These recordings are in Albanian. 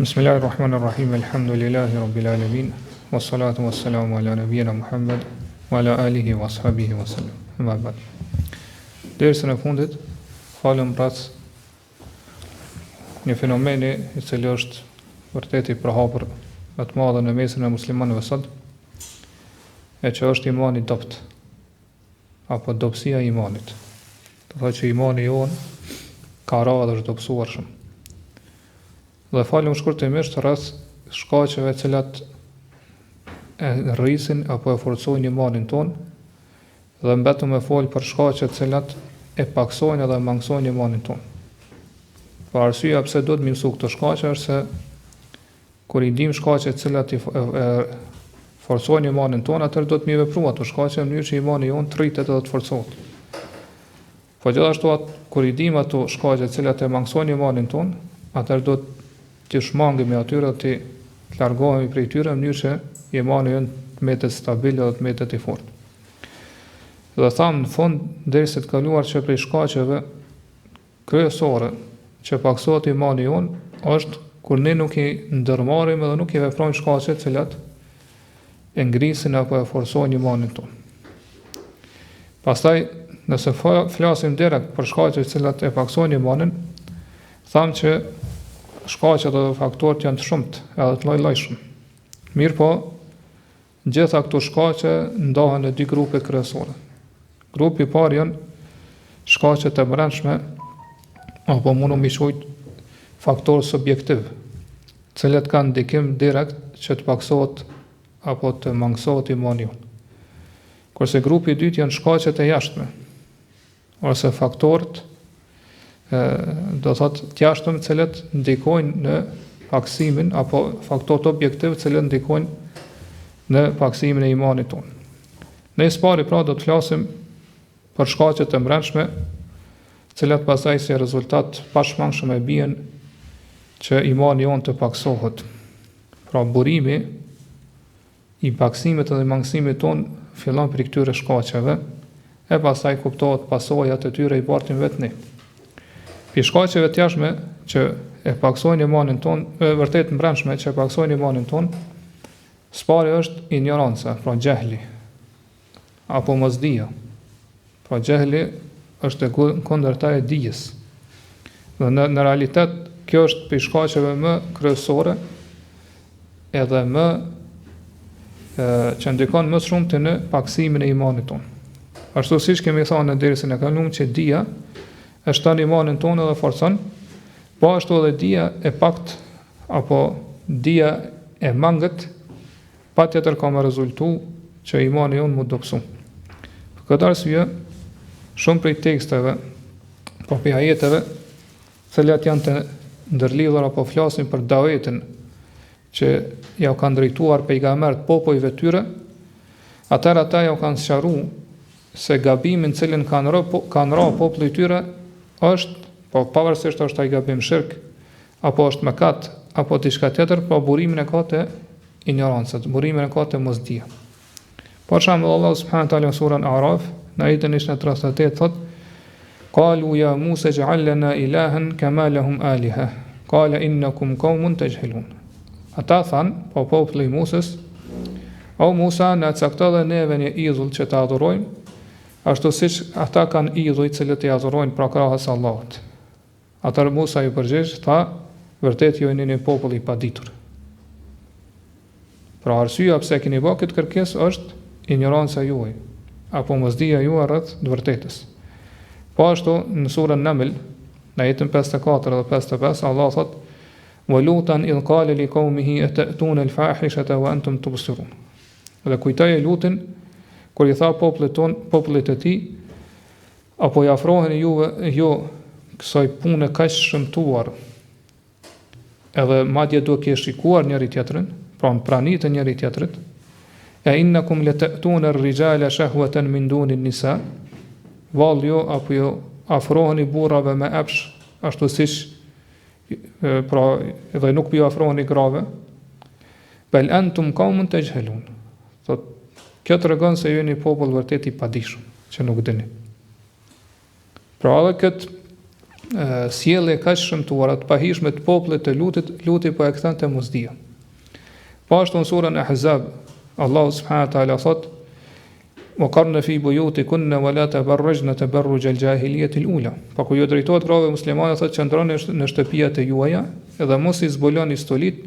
Bismillahirrahmanirrahim, alhamdulillahi rabbil alamin, wassalatu wassalamu ala nabiyyina Muhammad, wa ala alihi wa ashabihi wa sallam. Amma ba'd. Dersën e fundit, falem rreth një fenomeni i cili është vërtet i përhapur më të madh në mesin e muslimanëve sot, e që është imani dobët, apo dobësia e imanit. Do thotë që imani jonë ka rrallë dhe është dobësuar shumë. Dhe falem shkurtimisht rreth shkaqeve të cilat e rrisin apo e forcojnë imanin ton, dhe mbetëm me fol për shkaqe të cilat e paksojnë edhe mangësojnë imanin ton. Për arsyeja pse do të më mësu këto shkaqe është se kur i dim shkaqe të cilat e forcojnë imanin ton, atëherë do të më veprojmë ato shkaqe në mënyrë që imani jon të rritet edhe të forcohet. Po gjithashtu kur i dim ato shkaqe të cilat e mangësojnë imanin ton, atëherë do të shmangemi atyre, të largohemi prej tyre në mënyrë që imani jon të mbetet stabil dhe të mbetet i fortë. Dhe thamë në fund derisa të kaluar që prej shkaqeve kryesore që paksohet imani jon është kur ne nuk i ndërmarrim edhe nuk i veprojmë shkaqe të cilat e ngrisin apo e forcojnë imanin ton. Pastaj, nëse flasim direkt për shkaqe të cilat e paksojnë imanin, thamë që shkaqet dhe faktorët janë të shumtë, edhe të lloj-llojshëm. Mirë po, gjitha këto shkaqe ndahen në dy grupe kryesore. Grupi i parë janë shkaqet e brendshme, apo mundu mi quajt faktorë subjektiv, të cilët kanë ndikim direkt që të paksohet apo të mangësohet imani jon. Kurse grupi i dytë janë shkaqet e jashtme, ose faktorët do thotë të jashtëm të cilët ndikojnë në paksimin apo faktorët objektiv të cilët ndikojnë në paksimin e imanit ton. Ne së pari pra do të flasim për shkaqet e brendshme, të cilat pastaj si rezultat pashmangshëm e bien që imani jon të paksohet. Pra burimi i paksimit dhe mangësimit ton fillon për këtyre shkaqeve, e pastaj kuptohet pasojat e tyre i bartim vetë ne. Për shkaqeve të jashtme që e paksojnë imanin ton, vërtet brendshme që e paksojnë imanin ton, së pari është ignoranca, pra xehli, apo mosdia. Pra xehli është e kundërta e dijes. Dhe në realitet kjo është për shkaqeve më kryesore edhe më që ndikon më shumë të në paksimin e imanit ton. Ashtu siç kemi thënë në dersën e kaluar që dija e shton imanin tonë dhe forcon, po ashtu edhe dija e pakt apo dija e mangët, patjetër ka më rezultu që imani jonë mu dobësu. Për këtë arsye, shumë prej teksteve, po për ajeteve, cilat janë të ndërlidhur apo flasin për davetin që ja kanë drejtuar pejgamberët popujve tyre, atëherë ata ja kanë sqaruar se gabimin cilin kanë ra populli tyre është, po pavarësisht është ai gabim shirk, apo është mëkat, apo diçka tjetër, po burimin e ka të ignorancës, burimin e ka të mosdia. Për shembull Allah subhanahu wa taala në surën Araf, në ajetin 38 thotë: "Qalu ya Musa ij'al lana ilahan kama lahum aliha, qala innakum qaumun tajhalun." Ata than, po populli i Musës: "O Musa, na cakto dhe neve një idhull që ta adhurojmë, ashtu siç ata kanë idhuj cilët i adhurojnë pra krahas Allahut." Atëherë Musa i përgjigj, tha: "Vërtet ju jeni një popull i paditur." Pra arsyeja pse keni bërë këtë kërkesë është ignoranca juaj, apo mosdia juaj rreth të vërtetës. Po ashtu në surën Naml, në ajetin 54 dhe 55, Allah thotë: "Wa lutan idh qala li qaumihi atatuna al-fahishata wa antum tubsirun." Dhe kujtoj Lutin kur i tha popullit e tij, apo i afroheni juve jo kësaj pune kaq shëmtuar, edhe madje duke e shikuar njëri tjetrin, pra në pranitë e njëri tjetrit, e innakum lata'tuna ar-rijala shahwatan min duni an-nisa, vallë jo apo jo afroheni burrave me epsh, ashtu siç pra edhe nuk ju afroheni grave, bel antum qaumun tajhalun. Kjo të regon se ju një popull vërtet i padishëm, që nuk dini. Pra edhe këtë sjellje kaq shëmtuara të pahishme të popullit të luti po e kthente mosdia. Po ashtu në surën e Ahzab, Allahu subhanahu wa taala thot: "Wa qarna fi buyutikunna wa la tabarrajna tabarruj al-jahiliyyah al-ula." Po ku ju drejtohet grave muslimane thotë që ndroni në shtëpiat e juaja edhe mos i zbuloni stolit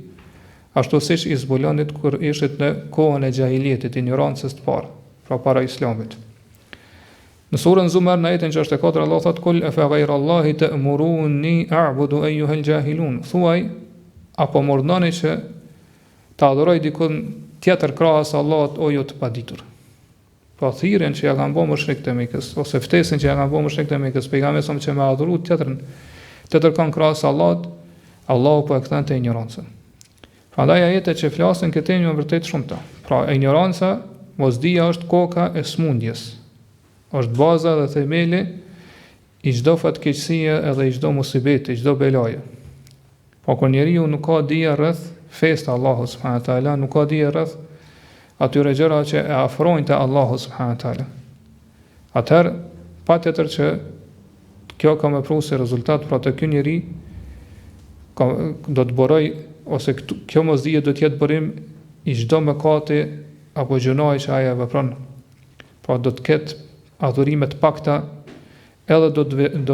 ashtu siç i zbulonit kur ishit në kohën e jahilietit, ignorancës të parë, pra para islamit. Në surën Zumar në ajetin 64 Allah thot: "Kul afa ghayra Allahi ta'muruni a'budu ayyuha al-jahilun." Thuaj, apo mordoni që ta adhuroj dikun tjetër krahas Allahut o ju të paditur. Po thirrjen që ja kanë bërë mushrikët e Mekës ose ftesën që ja kanë bërë mushrikët e Mekës pejgamberi sa që me adhuru tjetër kanë krahas Allahut, Allahu po e kthen te ignorancën. Prandaj ajetet që flasin këtë janë vërtet shumëta. Pra ignoranca, mosdia është koka e smundjes. Është baza dhe themeli i çdo fatkeqësie edhe i çdo musibeti, i çdo belaje. Po kur njeriu nuk ka dije rreth fesë të Allahut subhanahu wa taala, nuk ka dije rreth atyre gjëra që e afrojnë te Allahu subhanahu wa taala, atëherë patjetër që kjo ka më pru si rezultat pra të ky njeri do të buroj ose kjo mosdije do të jetë burim i çdo mëkati apo gjunaji që ai e vepron. Pra do të ketë adhurime të pakta, edhe do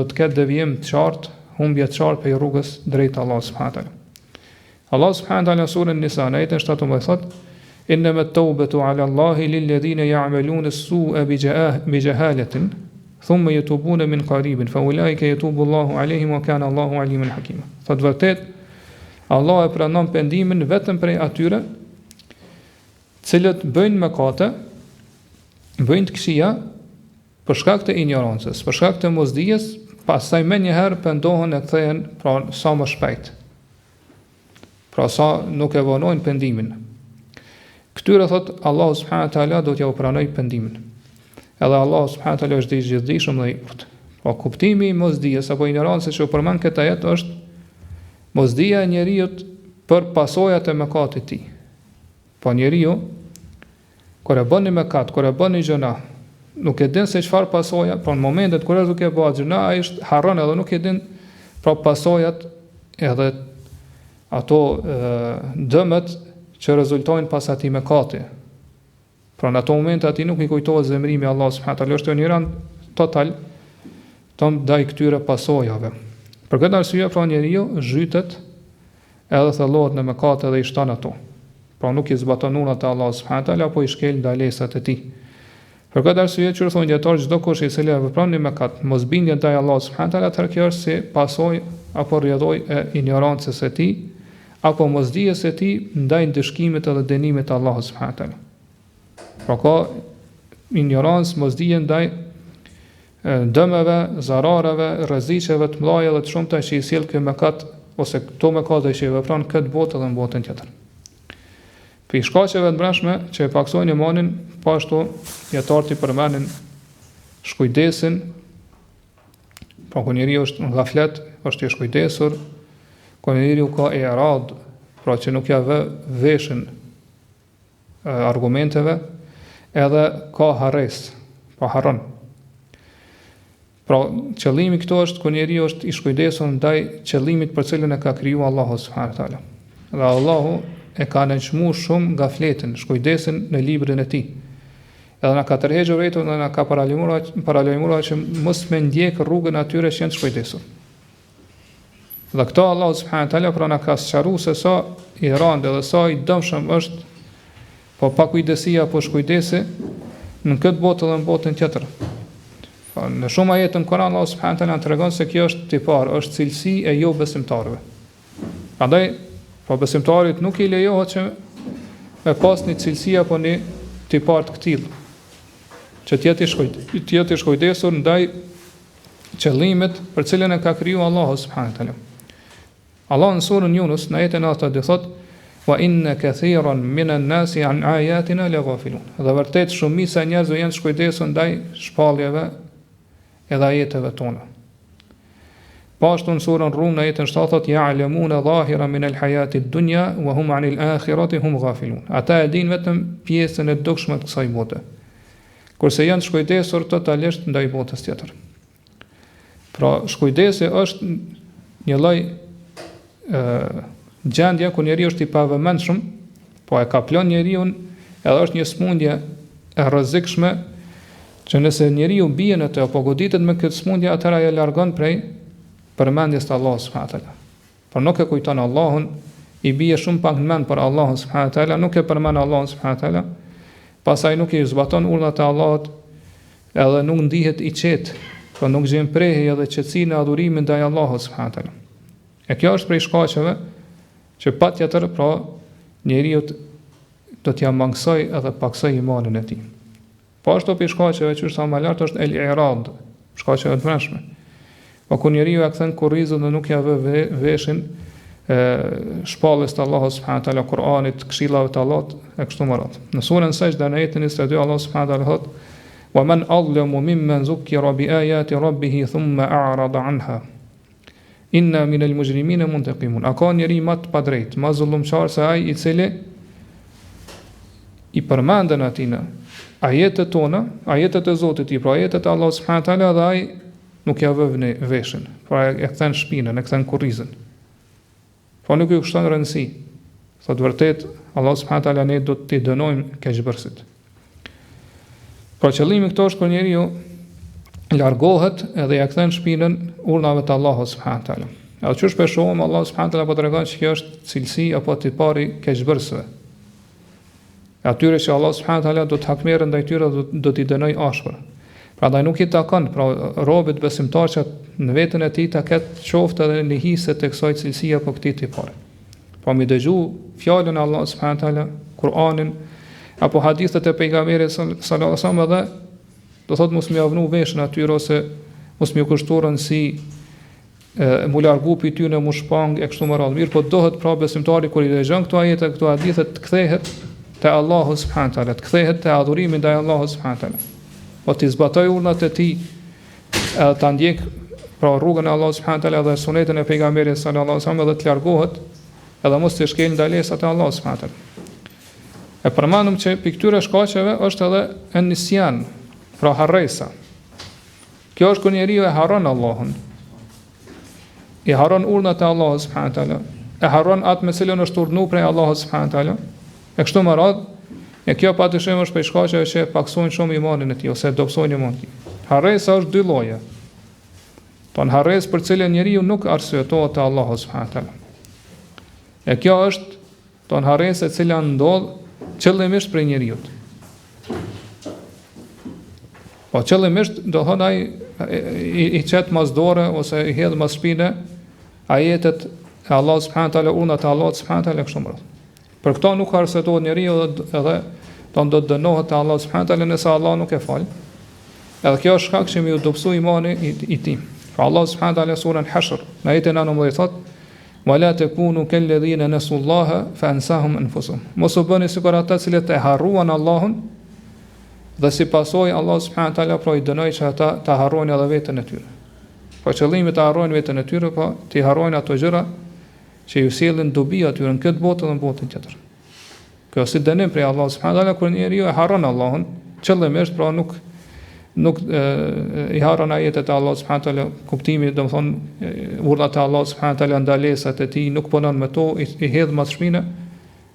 të ketë devijim të qartë, humbje të qartë për rrugës drejt Allahut subhanahu wa taala. Allah subhanahu wa taala surën Nisa në ajetin 17 thotë: "Innama at-tawbatu 'ala Allahi lil-ladhina ya'maluna as-su'a bi jahalatin thumma yatubuna min qaribin fa ulaika yatubu Allahu 'alayhim wa kana Allahu 'aliman hakima." Thotë vërtet Allah e pranon pendimin vetëm prej atyre cilët bëjnë mëkate, bëjnë të këqija për shkak të ignorancës, për shkak të mosdijes, pastaj më njëherë pendohen e kthehen pra sa më shpejt. Pra sa nuk e vonojnë pendimin. Këtyre thot Allahu subhanahu wa taala do t'ja u pranoj pendimin. Edhe Allahu subhanahu wa taala është i gjithdijshëm dhe i urtë. Po kuptimi i mosdijes apo ignorancës që u përmend këtë ajet është mosdia e njeriu për pasojat e mëkatit të tij. Po njeriu kur e bën një mëkat, kur e bën një gjuna, nuk e din se çfarë pasoja, por në momentet kur është duke bëu gjuna, ai është harron edhe nuk e din pra pasojat edhe ato dëmet që rezultojnë pas atij mëkati. Pra në ato momente ati nuk i kujtohet zemrimi Allah subhanahu wa taala, është një rënd total tom ndaj këtyre pasojave. Për këtë arsye pra njeriu zhytet edhe thellohet në mëkate dhe i shton ato. Pra nuk i zbaton urnat e Allah subhanahu wa taala apo i shkel ndalesat e tij. Për këtë arsye që thonë dietar çdo kush i cili e vepron një mëkat, mosbindje ndaj Allah subhanahu wa taala, atëherë kjo është si pasojë apo rrjedhoj e ignorancës së tij apo mosdijes së tij ndaj dëshkimit edhe dënimit të Allahut subhanahu wa taala. Pra ka ignorancë, mosdije ndaj dëmeve, zarareve, rreziqeve të mëdha dhe të shumta që i sjell ky mëkat ose këto mëkate që i vepron këtë botë dhe në botën tjetër. Për shkaqeve të brendshme që e paksojnë imanin, po ashtu dietarët i përmendin shkujdesin, pra kur njeriu është në gaflet, është i shkujdesur, kur njeriu ka irad, pra që nuk ja vë veshën argumenteve, edhe ka harres, pa harron. Pra qëllimi këto është kur njeriu është i shkujdesur ndaj qëllimit për cilën e ka krijuar Allahu subhanahu wa taala. Dhe Allahu e ka nënçmuar shumë gafletin, shkujdesin në librin e tij. Edhe na ka tërhequr vetëm dhe na ka paralajmëruar që mos me ndjek rrugën atyre që janë të shkujdesur. Dhe këto Allahu subhanahu wa taala pra na ka sqaruar se sa i rëndë dhe sa i dëmshëm është po pakujdesia apo shkujdesi në këtë botë dhe në botën tjetër. Në shumë ajete në Kur'an Allahu subhanahu wa taala tregon se kjo është tipar, është cilësi e jo besimtarëve. Prandaj po besimtarit nuk i lejohet që me pas një cilësi apo një tipar të këtillë, që të jetë i shkujdesur ndaj qëllimit për cilën e ka krijuar Allahu subhanahu wa taala. Allah në surën Yunus në ajetin 90 thotë: "Wa inna kathiran minan nasi an ayatina laghafilun." Dhe vërtet shumica e njerëzve janë shkujdesur ndaj shpalljeve edhe ajeteve tona. Pashtu në surën Rum në ajetin 7 thotë: "Ya'lamuna dhahira min al-hayati ad-dunya wa hum 'anil akhirati hum ghafilun." Ata e dinë vetëm pjesën e dukshme të kësaj bote, kurse janë shkujdesur totalisht ndaj botës tjetër. Pra shkujdesi është një lloj gjendje ku njeriu është i pavëmendshëm, po e ka plan njeriu, edhe është një smundje e rrezikshme që nëse njeriu bie në të apo goditet me këtë smundje, atëra e largon prej përmendjes të Allahut subhanahu wa taala. Por nuk e kujton Allahun, i bie shumë pak në mend për Allahun subhanahu wa taala, nuk e përmend Allahun subhanahu wa taala, pastaj nuk i zbaton urdhat e Allahut, edhe nuk ndihet i qetë, po nuk gjen prehje edhe qetësi në adhurimin ndaj Allahut subhanahu wa taala. E kjo është prej shkaqeve që patjetër pra njeriu do t'ja mangësoj edhe paksoj imanin e tij. Po ashtu për shkaqeve që është më lart është el-irad, shkaqeve të mëshme. Po kur njeriu e kthen kurrizën dhe nuk ja vë veshin shpallës të Allahut subhanahu wa taala, Kur'anit, këshillave të Allahut e kështu me radhë. Në surën Sejdë në ajetin 22 Allah subhanahu wa taala thotë: "Wa man adlamu mimman zukkira bi ayati rabbih thumma a'rada anha. Inna min al-mujrimina muntaqimun." A ka njeri më të padrejt, më zullumçar se ai i cili i përmendën atina ajetet tona, ajetet e Zotit i, pra ajetet e Allahut subhanahu wa taala, dhe ai nuk ja vë veshin, pra e kthen shpinën, e kthen kurrizën. Po nuk ju kushton rëndësi. Thotë vërtet, Allah subhanahu wa taala ne do t'i dënojmë keqbërësit. Pra qëllimi këto është kur njeriu largohet edhe ja kthen shpinën urdhave të Allahut subhanahu wa taala. Edhe çu shpeshom Allah subhanahu wa taala po tregon se kjo është cilësi apo tipari keqbërësve. Atyre që Allah subhanahu wa taala do të hakmerë ndaj tyre, do t'i dënoj ashpër. Prandaj nuk i takon robët besimtar që në veten e tij ta ketë qoftë edhe lehise të kësaj cilësie apo këtij tipare. Po mi dëgju fjalën e Allah subhanahu wa taala, Kur'anin apo hadithet e pejgamberit sallallahu alaihi wasallam, edhe do thotë mos më avnu veshën atyre ose mos më kushtorën si mu largu pi ty në mu shpang e kështu më radhë. Mirë, po dohet pra besimtari kur i dëgjon këto ajete, këto hadithe, të kthehet te Allahu subhanahu wa taala, të kthehet te adhurimi ndaj Allahut subhanahu wa taala. Po t'i zbatoj urdhat e tij, ta ndjek pra rrugën e Allahut subhanahu wa taala dhe sunetin e pejgamberit sallallahu alaihi wasallam, dhe të largohet edhe mos të shkel ndalesat e Allahut subhanahu wa taala. E përmendëm që për këtyre shkaqeve është edhe nisjan, pra harresa. Kjo është kur njeriu e harron Allahun, i harron urdhat e Allahut subhanahu wa taala, e harron atë me cilën është urdhëruar prej Allahut subhanahu wa taala. E kështu më radhë, e kjo patyshim është për shkaqeve që paksojnë shumë imanin e tij ose dobësojnë imanin e tij. Harresa është dy lloje. Ton harres për cilën njeriu nuk arsyetohet te Allahu subhanahu wa taala. E kjo është ton harresa e cila ndodh qëllimisht për njeriu. Po qëllimisht do thonë ai i çet mas dore ose i hedh mas shpine ajetet e Allahut subhanahu wa taala, urdhat e Allahut subhanahu wa taala kështu më radhë. Për këto nuk arsetohet njeriu edhe do të dënohet te Allahu subhanahu wa taala nëse Allah nuk e fal. Edhe kjo është shkak që më u dobësoi imani i tij. Pra Allah subhanahu wa taala surën Hashr, në ajetin 19 thotë: "Wa la takunu kalladhina nasullaha fa ansahum anfusuhum." Mos u bëni sikur ata që e harruan Allahun dhe si pasojë Allah subhanahu wa taala pra i dënoi që ata ta harrojnë edhe veten e tyre. Po qëllimi të harrojnë veten e tyre, po të harrojnë ato gjëra që ju sjellin dobi atyre në këtë botë dhe në botën tjetër. Kjo si dënim prej Allah subhanahu wa taala kur njeriu e harron Allahun, qëllimisht pra nuk i harron ajetet e Allah subhanahu wa taala, kuptimi do të thonë urdhat e Allah subhanahu wa taala, ndalesat e tij, nuk punon me to, i hedh mas shpinë,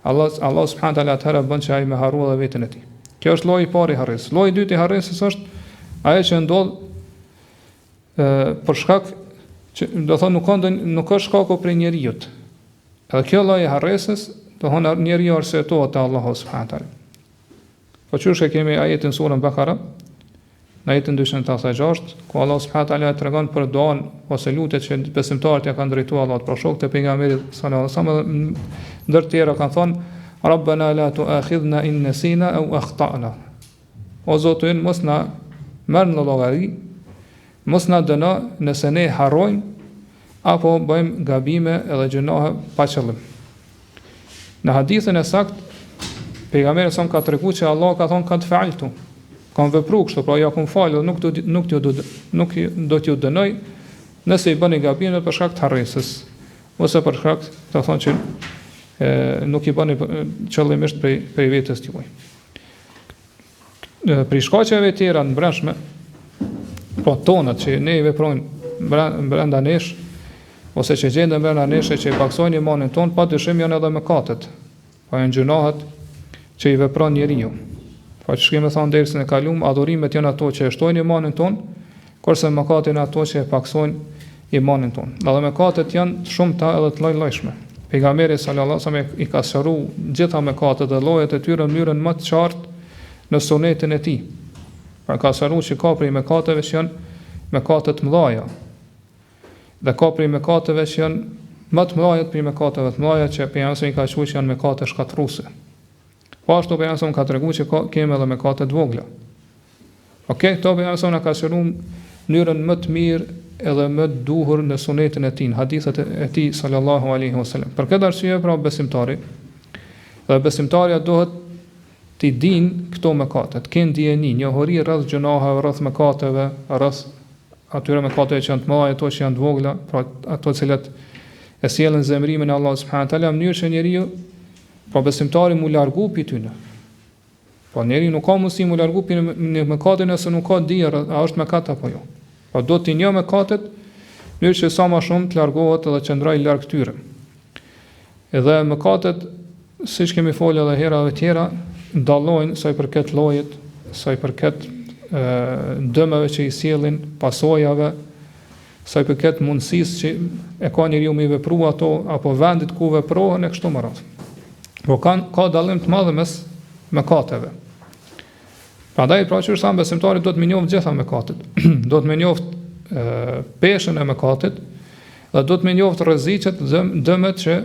Allah subhanahu wa taala atëherë bën që ai me harrua edhe veten e tij. Kjo është lloji i parë i harresës. Lloji i dytë i harresës është ajo që ndodh për shkak që do thonë nuk është shkaku për njeriu. Edhe kjo lloj i harresës do thonë njeriu arsetohet te Allahu subhanahu wa taala. Po çush e kemi ajetin surën Bakara, në ajetin 286, ku Allah subhanahu wa taala tregon për duan ose lutjet që besimtarët ja kanë drejtuar Allahut, për shokët e pejgamberit sallallahu alaihi wasallam, ndër të tjerë kanë thonë: "Rabbana la tu'akhidhna in nasina aw akhta'na." O Zoti ynë, mos na merr në llogari, mos na dëno nëse ne harrojmë apo bëjmë gabime edhe gjunohe pa qëllim. Në hadithin e saktë, pejgamberi sa ka treguar që Allah ka thonë kad fa'altu, kanë vepruar kështu, pra ja kanë falë dhe nuk do t'ju dënoj nëse i bëni gabime për shkak të harresës ose për shkak të thonë që nuk i bëni qëllimisht prej vetes tuaj. Për shkaqeve tjera në brendshme, po tonat që ne i veprojmë brenda nesh, ose që gjenden brenda neshe që i paksojnë imanin ton, patyshim janë edhe mëkatet. Po janë gjunahet që i vepron njeriu. Po që kemi thënë dersën e kaluam, adhurimet janë ato që e shtojnë imanin ton, kurse mëkatet janë ato që e paksojnë imanin ton. Edhe mëkatet janë shumëta edhe të lloj-llojshme. Pejgamberi sallallahu alajhi wasallam i ka shëruar gjitha mëkatet dhe llojet e tyre në mënyrën më të qartë në sunetin e tij. Pra ka shëruar që ka prej mëkateve që janë mëkate të mëdha. Dhe ka prej mëkateve që janë më të mëdha prej mëkateve të mëdha që pejgamberi ka thënë që janë mëkate shkatërruese. Po ashtu pejgamberi ka treguar që kemi edhe mëkate të vogla. Okej, këto pejgamberi ka shëruar në mënyrën më të mirë edhe më duhur në sunetin e tij, hadithet e tij sallallahu alaihi wasallam. Për këtë arsye pra besimtari, dhe besimtarja duhet të dinë këto mëkate, të kenë dijeni, njohuri rreth gjunaheve, rreth mëkateve, rreth atyre mëkateve që janë të mëdha, ato që janë të vogla, pra ato të cilat e sjellin zemrimin e Allahut subhanahu wa taala në mënyrë që njeriu, pra besimtari mu largu pi tyne. Po njeriu nuk ka mundësi mu largu pi në mëkatin nëse nuk ka dije a është mëkat apo jo. Po do t'i njohë mëkatet, në mënyrë që sa më shumë të largohet edhe qëndroj larg tyre. Edhe mëkatet, siç kemi folur edhe herave tjera, dallojnë sa i përket llojit, sa i përket dëmeve që i sjellin, pasojave, sa i përket mundësisë që e ka njeriu me vepru ato apo vendit ku veprohen e kështu me radhë. Po ka dallim të madh mes mëkateve. Prandaj pra që thamë besimtari do të më njohë gjitha mëkatet. Do të më njohë peshën e mëkatit dhe do të më njohë rreziqet dëmet që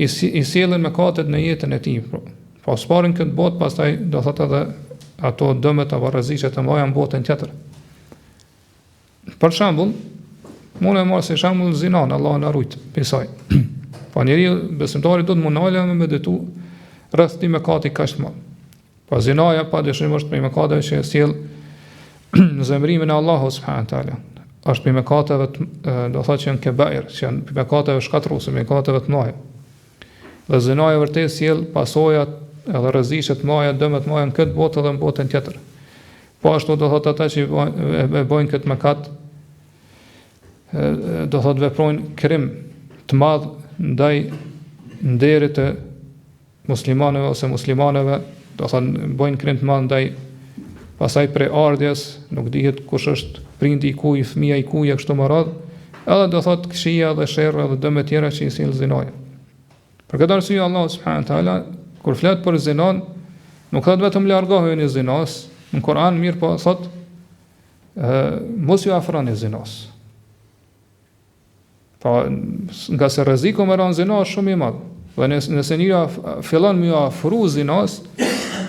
i sjellin mëkatet në jetën e tij. Po sparin këtë botë, pastaj do thotë edhe ato dëmet apo rreziqet e mëdha në botën tjetër. Për shembull, mund e marr si shembull zinan, Allah na rujt prej saj. Po njeriu besimtari do të mundale me meditu rreth ti mëkati kaq të madh. Po zinaja pa dyshim është prej mëkateve që sjell në zemrimin e Allahut subhanahu wa taala. Është prej mëkateve do thotë që janë kebair, që janë prej mëkateve shkatërruese, mëkateve të mëdha. Dhe zinaja vërtet sjell pasojat edhe rreziqe të mëdha, dëme të mëdha në këtë botë edhe në botën tjetër. Po ashtu do thotë ata që e bojnë këtë mëkat, do thotë veprojnë krim të madh ndaj nderit të muslimanëve ose muslimanëve, do thonë bojnë krim të madh ndaj pasaj prej ardhjes, nuk dihet kush është prindi i kuj, fëmia i kuj e kështu me radhë, edhe do thotë këshia dhe sherrë dhe dëme tjera që i sjell zinaja. Për këtë arsye Allah subhanahu wa taala kur flet për zinan, nuk thotë vetëm largohuni zinas, në Kur'an mirë po thotë mos ju afroni zinas. Po nga se rreziku me ran zinas është shumë i madh. Dhe nëse njëra fillon me afru zinas,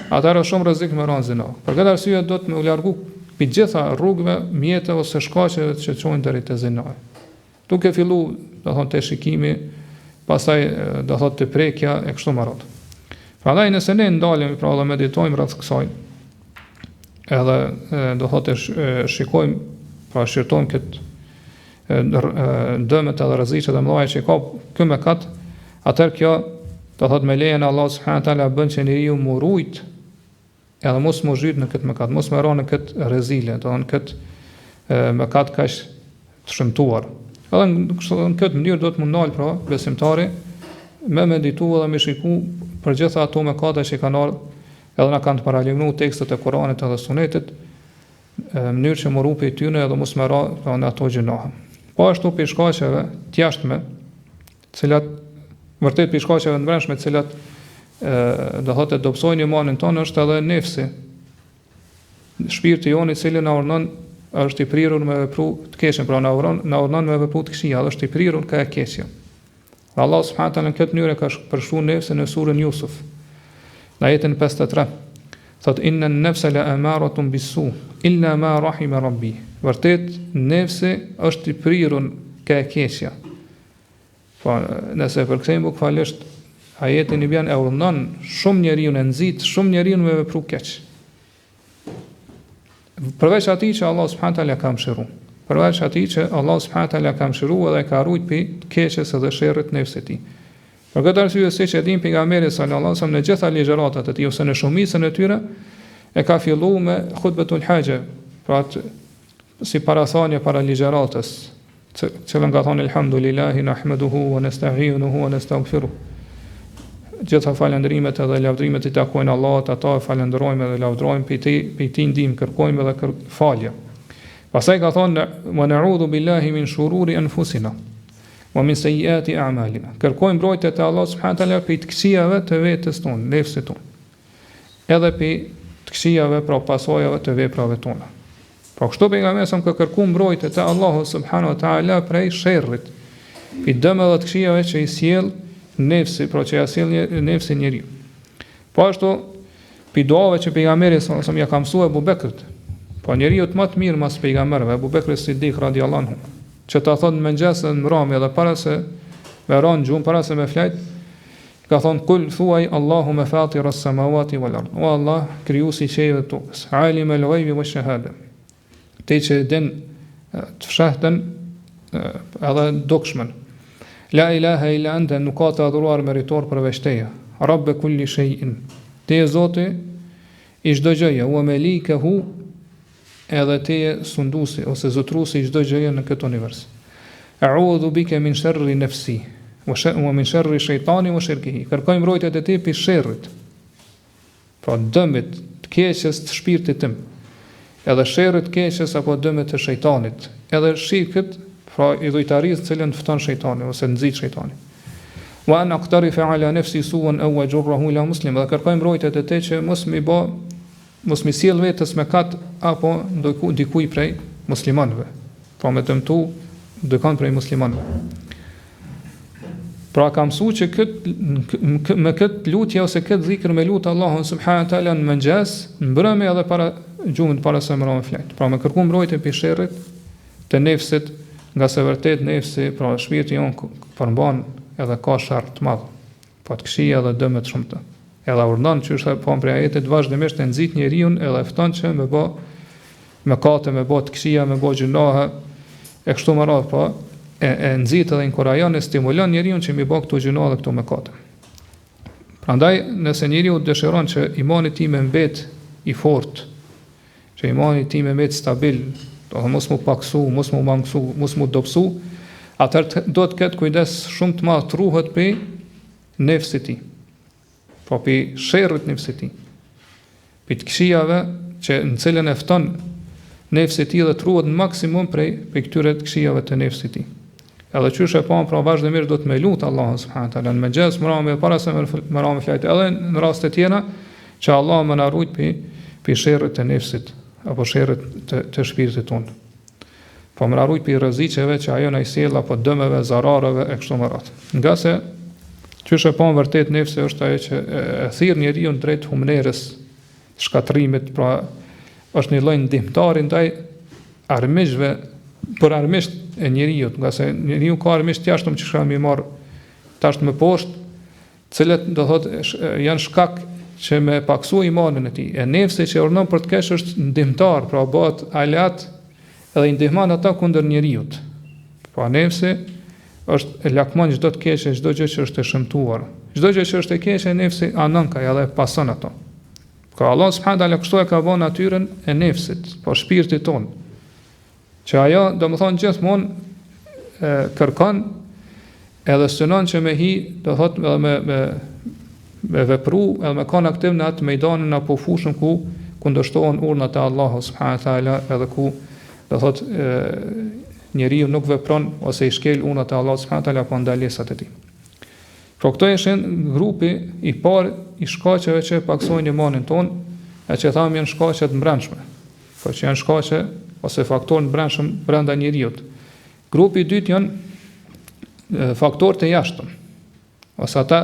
atëherë shumë rrezik me ran zina. Për këtë arsye do të më largu pi gjitha rrugëve, mjete ose shkaqeve që çojnë deri te zina. Duke fillu, do thonë te shikimi, pastaj do thotë te prekja e kështu me radhë. Prandaj nëse ne ndalemi pra dhe meditojmë rreth kësaj, edhe do thotë shikojmë, pra shqyrtojmë këtë dëmet edhe rreziqet e mëdha që ka ky mëkat, atëherë kjo do thotë me lejen e Allahut subhanahu wa taala bën që njeriu mu rujt edhe mos mu zhyt në këtë mëkat, mos më ra në këtë rrezile, do thonë këtë mëkat kaq të shëmtuar. Edhe në këtë mënyrë do të mundal pra besimtari me meditu dhe me shiku për gjitha ato mëkate që kanë ardhur edhe na kanë të paralajmëruar tekstet e Kuranit edhe Sunetit, në mënyrë që mu rupi tyne edhe mos më ra pra në ato gjunahe. Po ashtu për shkaqeve të jashtme, cilat vërtet për shkaqeve të brendshme, të cilat do thotë dobësojnë imanin tonë, është edhe nefsi. Shpirti jon i cili na urdhon është i prirur me vepru të keqen, pra na urdhon me vepru të këqija, është i prirur ka e keqja. Allah subhanahu wa taala në këtë mënyrë ka përshkruar nefsin në surën Yusuf. Në ajetin 53 thot inna an-nafsa la amaratun bis-su illa ma rahima rabbi. Vërtet nefsi është i prirur ka e keqja. Po nëse përkthejmë bukfalisht ajetin i bën e urdhon shumë njeriu në nxit, shumë njeriu me vepru keq. Përveç atij që Allah subhanahu wa taala ka mëshiruar. Përveç atij që Allah subhanahu wa taala ka mëshiruar dhe ka ruajtur pi keqes edhe sherrit nefsit të tij. Për këtë arsye siç e din pejgamberi sallallahu alajhi wasallam në gjitha ligjëratat e tij ose në shumicën e tyre e ka filluar me hutbetul haje, pra si parathanie para ligjëratës, cilën ka thonë elhamdulillahi nahmaduhu wa nasta'inuhu wa nastaghfiruh. Gjitha falëndrimet edhe lavdrimet i takojnë Allahut, ata e falenderojmë dhe lavdrojmë, prej tij ndihmë kërkojmë dhe falje. Pastaj ka thonë wa na'udhu billahi min shururi anfusina wa min sayyiati a'malina. Kërkojmë mbrojtje te Allah subhanahu wa taala prej të këqijave të vetes tonë, nefsit tonë. Edhe prej të këqijave pra pasojave të veprave tona. Pra kështu pejgamberi ka kërkuar mbrojtje te Allahu subhanahu wa taala prej sherrit, prej dëmeve të këqijave që i sjell nefsi, pra që ja sjell nefsi njeriu. Po ashtu pi duave që pejgamberi ja ka mësuar Abu Bekrit. Po njeriu më të mirë mas pejgamberëve, Abu Bekri Siddik radhiyallahu anhu, që ta thonë mëngjes në mbrëmje edhe para se me ran gjumë, para se me flajt, ka thonë kul thuaj Allahumma fatira as-samawati wal ard. O Allah, krijuesi i qiellit dhe tokës, alim al-ghaibi wash-shahada. Ti që din të fshahtën edhe dukshmen. La ilaha illa anta, nuk ka të adhuruar meritor përveç teje. Rabb kulli shay'in. Ti je Zoti i çdo gjëje, wa malikahu, edhe ti je sunduesi ose zotruesi i çdo gjëje në këtë univers. A'udhu bika min sharri nafsi wa min sharri shaytani wa shirkihi. Kërkoj mbrojtje te ti pi sherrit. Pra dëmit të keqes të shpirtit tim. Edhe sherrit të keqes apo dëmet të shejtanit. Edhe shirkët, pra idhujtarisë të cilën fton shejtani ose nxit shejtani. Wa an aqtarifa ala nafsi su'an aw ajrahu ila muslim. Dhe kërkoj mbrojtje te ti që mos mi sjell vetes me kat apo dikuj prej muslimanëve. Pra me dëmtu dikon prej muslimanëve. Pra ka mësu që me këtë lutje ose këtë dhikr me lutë Allahun subhanahu wa taala në mëngjes, në mbrëmje edhe para gjumit para se më flet. Pra me kërku mbrojtje prej sherrit të nefsit, nga se vërtet nefsi, pra shpirti jon përmban edhe ka sherr të madh. Pa të këqija edhe dëme të shumta. Edhe urdhon që është po prej ajetit vazhdimisht të nxit njeriu edhe fton që me bë mëkate, me bë të këqija, me bë gjunahe e kështu me radhë, po e nxit edhe inkurajon e stimulon njeriu që mi bë këto gjunahe dhe këto mëkate. Prandaj nëse njeriu dëshiron që imani i tij më mbet i fortë, që imani i tij më mbet stabil, do të mos mu paksu, mos mu mangsu, mos mu dobësu, atëherë do të ketë kujdes shumë të madh të ruhet prej nefsit të tij. Po pi sherrit nefsit ti, pi të këqijave që në cilën e fton nefsit ti dhe të ruhet në maksimum prej këtyre të këqijave të nefsit ti. Edhe qysh e pa pra vazhdimisht do të me lutë Allahun subhanahu wa taala në mëngjes, mbrëmje para se më ra me flajt, edhe në raste tjera që Allah më na ruaj pi sherrit të nefsit apo sherrit të shpirtit tonë. Po më na ruaj pi rreziqeve që ajo na i sjell apo dëmeve, zarareve e kështu me radhë. Nga se qysh e pa vërtet nefsi është ajo që e thirr njeriu drejt humnerës, shkatrimit, pra është një lloj ndihmëtari ndaj armiqve, për armiqt e njeriu, nga se njeriu ka armiqt jashtëm që shkon më marr tash më poshtë, të cilët do thotë janë shkak që me paksu imanin e tij. E nefsi që urdhon për të keq është ndihmëtar, pra bëhet aleat edhe i ndihmon ata kundër njeriu. Pra nefsi është e lakmon çdo të keqe, çdo gjë që është e shëmtuar. Çdo gjë që është e keqe nefsi anon ka edhe pason ato. Ka Allah subhanahu taala kështu e ka vënë natyrën e nefsit, po shpirtit ton. Që ajo, domethënë gjithmonë kërkon edhe synon që me hi, do thotë edhe me vepru, edhe me kanë aktiv në atë mejdanin apo fushën ku kundërshtohen urdhat e Allahut subhanahu taala, edhe ku do thotë njeriu nuk vepron ose i shkel urdhat e Allahut subhanahu taala apo ndalesat e tij. Pra këto ishin grupi i parë i shkaqeve që paksojnë imanin ton, e që thamë janë shkaqe të mbrëmshme, po që janë shkaqe ose faktorë të brendshëm brenda njeriu. Grupi i dytë janë faktorë të jashtëm, ose ata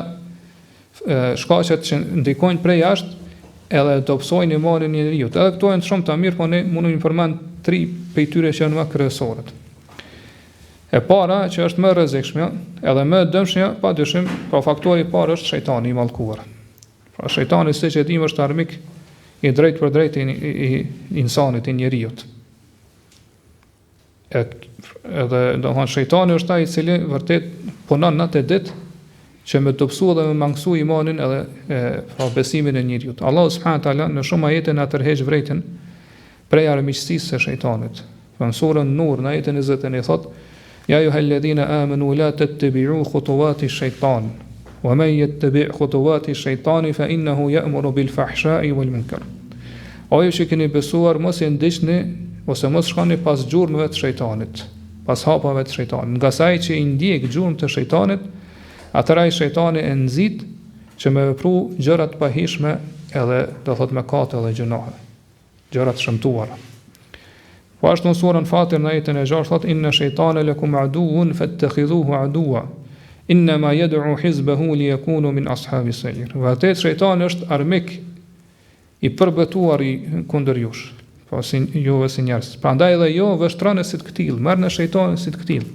shkaqet që ndikojnë prej jashtë edhe dobësojnë imanin e njeriu. Edhe këto janë shumë të mirë, po ne mundemi të përmend 3 prej tyre që janë më kryesorët. E para që është më rrezikshme edhe më dëmshme, padyshim, pra faktori i parë është shejtani i mallkuar. Pra shejtani, siç e dimë, është armik i drejtë për drejtë i insanit, i njeriu. Edhe do të thonë shejtani është ai i cili vërtet punon natë ditë që me dobësu dhe me mangësu imanin edhe pra besimin e njeriu. Allahu subhanahu taala në shumë ajete na tërheq vërejtën prej armiqësisë së shejtanit. Në surën Nur në ajetin 20 thotë: Ja ayyuhalladhina amanu la tattabi'u khutuwati shaytan wa man yattabi' khutuwati shaytani fa innahu ya'muru bil fahsha'i wal munkar. O ju që keni besuar, mos e ndiqni ose mos shkoni pas gjurmëve të shejtanit, pas hapave të shejtanit. Nga sa ai që i ndjek gjurmët të shejtanit, atëra ai shejtani e nxit që me vepru gjëra të pahishme edhe do thot mëkate edhe gjunohe, gjëra të shëmtuara. Po ashtu në surën Fatir në ajetin e 6 thot inna shejtana lakum aduwwun fattakhidhuhu aduwwa innama yad'u hizbahu liyakunu min ashabis sa'ir. Vërtet shejtani është armik i përbëtuar i kundër jush, po si juve si njerëz. Prandaj edhe jo vështroni si të këtill, merr në shejtanin si të këtill.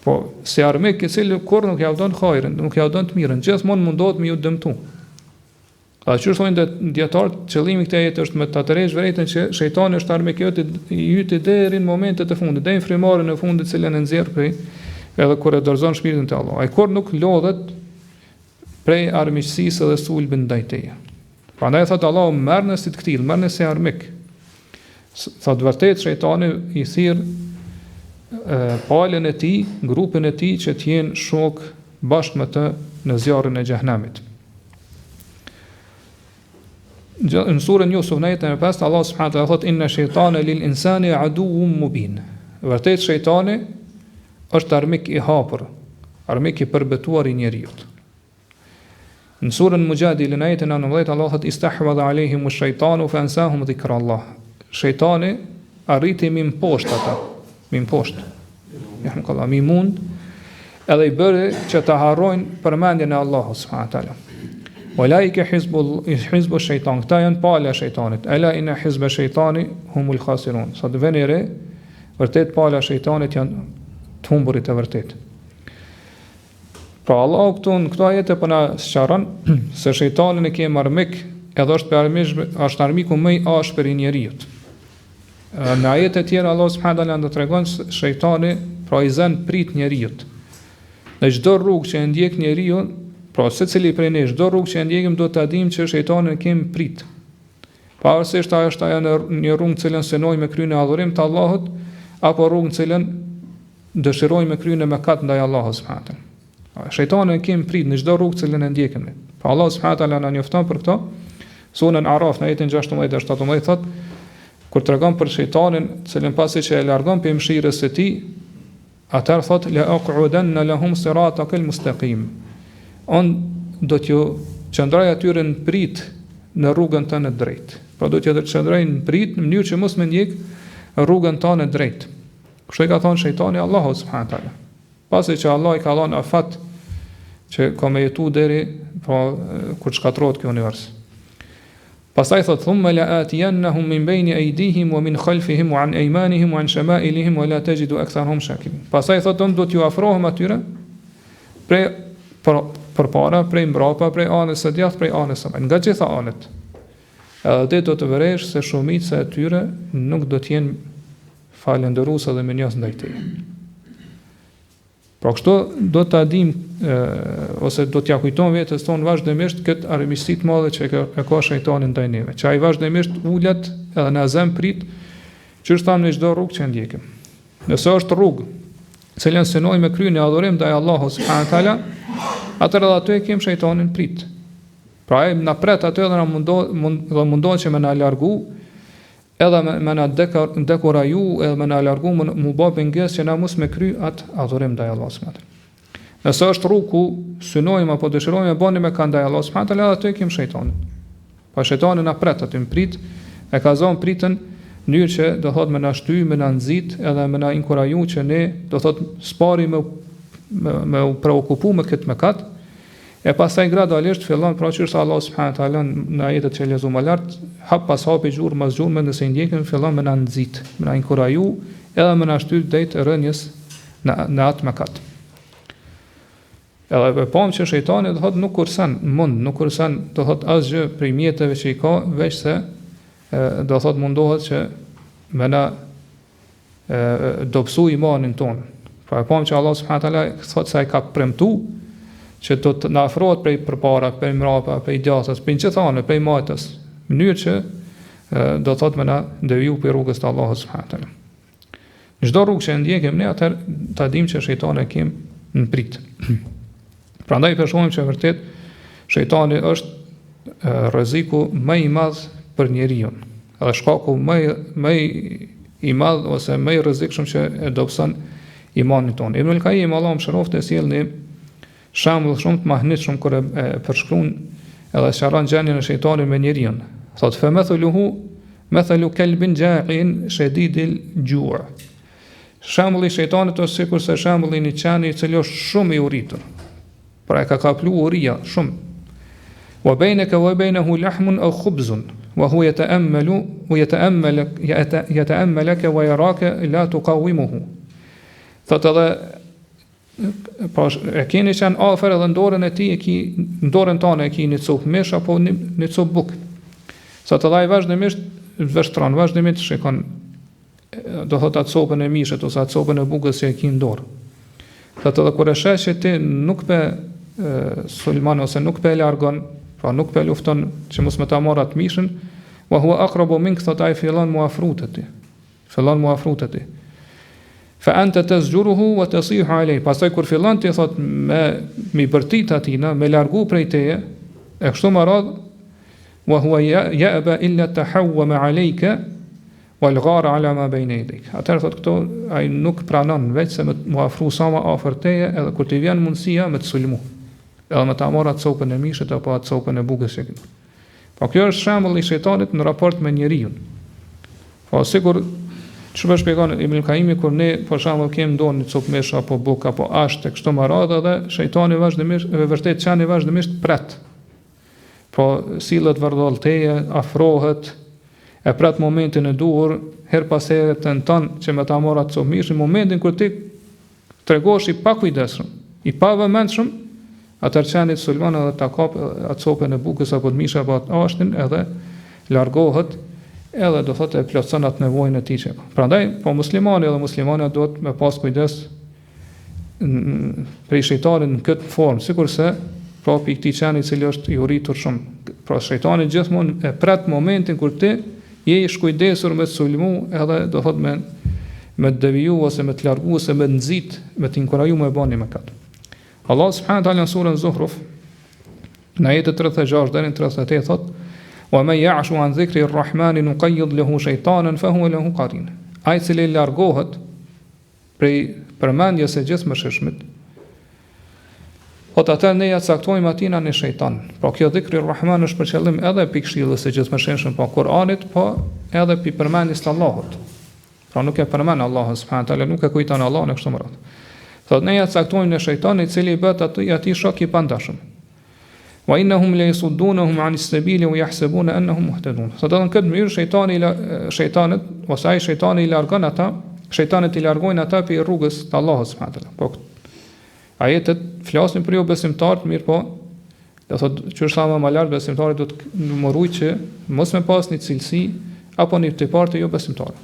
Po si armik i cili kur nuk ja don hajrin, nuk ja don të mirën, gjithmonë mundohet me ju dëmtu. A që thonë dietarët, qëllimi këtij ajeti është me ta tërheqë vërtetën që shejtani është armik i yt deri në momentet e fundit, deri në frymarrjen e fundit, cilën e nxjerr prej edhe kur e dorëzon shpirtin te Allah. Ai kur nuk lodhet prej armiqësisë dhe sulmit ndaj teje. Prandaj thot Allahu merr në si të këtill, merr në si armik. Thot vërtet shejtani i thirr palën e tij, grupin e tij që të jenë shok bashkë me të në zjarrin e xhehenamit. Në surën Yusuf në ajetin e 5 Allah subhanahu wa taala thot inna shaytana lil insani aduwwun mubin. Vërtet shejtani është armik i hapur, armik i përbetuar i njerëzit. Në surën Mujadil në ajetin e 19 Allah thot istahwadha alehim ash-shaytanu fa ansahum dhikra Allah. Shejtani arriti mi mposht ata, mi mposht. Yahmukallah, mi mund edhe i bëri që të harrojnë përmendjen e Allahut subhanahu wa taala. Walaike hizbu shejtan, këta janë pala e shejtanit. Ela inna hizba shejtani humul khasirun. Sa të veni re, vërtet pala e shejtanit janë të humburit e vërtet. Pra Allahu këtu në këto ajete po na sqaron se shejtanin e kemi armik, edhe është armiku më i ashpër i njerëzit. Në ajete të tjera Allah subhanahu wa taala tregon se shejtani pra i zën prit njerëzit. Në çdo rrugë që e ndjek njeriu, pra secili prej nesh çdo rrugë që e ndjekim do ta dimë që shejtani kemi prit. Pavarësisht ajo është ajo një rrugë që cilën synojmë me kryen e adhurim të Allahut, apo rrugë që cilën dëshirojmë me kryen e mëkat ndaj Allahut subhanahu wa taala. Shejtani kemi prit në çdo rrugë që cilën e ndjekim ne. Pa Allah subhanahu wa taala na njofton për këto. Surën Araf në ajetin 16-17 thot kur tregon për shejtanin, cilën pasi që e largon për mëshirës së tij, atëherë thot la aqudanna lahum siratakal mustaqim. On do t'ju qëndraj atyre në prit në rrugën tënde të drejtë. Pra do t'ju qëndraj në prit në mënyrë që mos më ndjek rrugën tënde të drejtë. Kështu e ka thonë shejtani Allahu subhanahu wa taala. Pasi që Allah i ka dhënë afat që ka me jetu deri kur shkatërrohet ky univers. Pastaj thot thumma la atiyannahum min bayni aydihim wa min khalfihim wa an aymanihim wa an shama'ilihim wa la tajidu aktharahum shakirin. Pastaj thot do t'ju afrohem atyre përpara, prej mbrapa, prej anës së djathtë, prej anës së majtë, nga gjitha anët. Edhe do të vëresh se shumica e tyre nuk do të jenë falëndëruese dhe mirënjohës ndaj teje. Pra kështu do ta dim ose do t'ja kujton vetes tonë vazhdimisht këtë armiqësi të madhe që e ka shejtani ndaj neve. Që ai vazhdimisht ulet edhe na zëm prit që është thamë në çdo rrugë që ndjekim. Nëse është rrugë cilën synojmë me kryen e adhurim ndaj Allahut subhanahu wa taala, atëherë aty e kem shejtanin prit. Pra ai na pret aty dhe na mundon që më na largu, edhe më na dekoraju, edhe më na largu më bë pengesë që na mos me kry atë adhurim ndaj Allahut subhanahu wa taala. Nëse është rrugë ku synojmë apo dëshirojmë bëni me kanë ndaj Allahut subhanahu wa taala, aty e kem shejtanin. Pa shejtani na pret aty prit, e ka zonë pritën në mënyrë që do thot më na shty, më na nxit, edhe më na inkuraju që ne do thot spari me u preokupu me këtë mëkat, e pastaj gradualisht fillon pra që është Allah subhanahu wa taala në ajetet që lexuam më lart, hap pas hapi gjurmë mas gjurmë, nëse ndjekim fillon me na nxit, me na inkuraju, edhe me na shty drejt rënjes në atë mëkat. Edhe pam që shejtani do thot nuk kursen do thot asgjë prej mjeteve që i ka, veç se do thot mundohet që me na dobësu imanin ton. Pra e pam që Allah subhanahu wa taala thot se ai ka premtu që do të na afrohet prej përpara, prej mbrapa, prej djathtas, prej gjithanë, prej majtës, në mënyrë që do thot me na deviju për rrugës të Allahut subhanahu wa taala. Çdo rrugë që ndjekim ne, atëherë ta dimë që shejtani e kem në prit. Prandaj përshojmë që vërtet shejtani është rreziku më i madh për njeriu. Edhe shkaku më i madh ose më i rrezikshëm që e dobëson imanin tonë. Ibn al-Qayyim Allahu mëshiroftë sjell një shembull shumë të mahnitshëm kur e përshkruan edhe sqaron gjendjen e shejtanit me njeriu. Thotë fa mathalu kalbin ja'in shadidil ju'. Shembulli i shejtanit është sikur se shembulli i një qeni i cili është shumë i uritur. Pra e ka kaplu uria shumë. Wa bainaka wa bainahu lahmun aw khubzun wa huwa yata'ammalaka wa yaraka la tuqawimuhu. Thotë edhe pra e keni qenë afër edhe në dorën e tij në dorën tonë e keni një copë mish apo një copë buk. Thotë edhe ai vazhdimisht vështron, vazhdimisht shikon do thotë atë copën e mishit ose atë copën e bukës që e ki në dorë. Thotë edhe kur e sheh që ti nuk pe sulman ose nuk pe largon, pra nuk pe lufton që mos më ta marr atë mishin, wa huwa aqrabu mink, thotë ai fillon mu afruteti. Fa anta tazjuruhu wa tasihu alay. Pastaj kur fillon ti thot me bërtit atina, me largu prej teje, e kështu më radh, wa huwa ya'ba illa tahawwama alayka wal ghara ala ma bayna yadik. Atëherë thot këto ai nuk pranon veç se mu afru sa më afër teje, edhe kur ti vjen mundësia me të sulmu. Edhe me ta marr atë copën e mishit apo atë copën e bukës që këtu. Po kjo është shembull i shejtanit në raport me njeriu. Po sigur çfarë shpjegon Ibn al-Qayyim kur ne për shembull kemi ndonë një copë mish apo bukë apo ashtë kështu më radhë edhe shejtani vazhdimisht vërtet çani vazhdimisht pret. Po sillet vërdall teje, afrohet, e pret momentin e duhur, her pas here tenton që me ta marr atë copë mish, në momentin kur ti tregosh i pakujdesshëm, i pavëmendshëm, atëherë çani sulmon edhe ta kap atë copën e bukës apo të mishit apo atë ashtin edhe largohet. Edhe do thotë e plotson atë nevojën e tij. Prandaj, po muslimani duhet me pas kujdes prej shejtanit në këtë formë, sikurse pra i këtij qeni i cili është i uritur shumë. Pra shejtani gjithmonë e pret momentin kur ti je i shkujdesur me të sulmu, edhe do thotë me të deviju ose me të largu ose me të nxit, me të inkuraju me bani mëkat. Allah subhanahu wa taala në surën Zuhruf në ajetin 36 deri në 38 thotë: wa man ya'shu an dhikri ar-rahman nuqayyid lahu shaytanan fa huwa lahu qarin. Ai i cili largohet prej përmendjes së gjithëmshirshmit, po atë ne ja caktojmë atina në shejtan. Pra kjo dhikri ar-rahman është për qëllim edhe pikëshillës së gjithëmshirshëm pa Kur'anit, po edhe pi përmendjes të Allahut. Pra nuk e përmend Allahun subhanahu taala, nuk e kujton Allahun e kështu me radhë. Thotë ne ja caktojmë në shejtan i cili bëhet aty shok i pandashëm. Wa innahum la yasuddunhum 'anis sabili wa yahsabuna annahum muhtadun. Thotë në këtë mënyrë shejtani i largon ata, shejtanët i largojnë ata për rrugës të Allahut subhanahu taala. Po ajetet flasin për jo besimtarët, mirë po, do thotë që është sa më lart besimtarit do të numërojë që mos me pas një cilësi apo një tipar të jo besimtarë.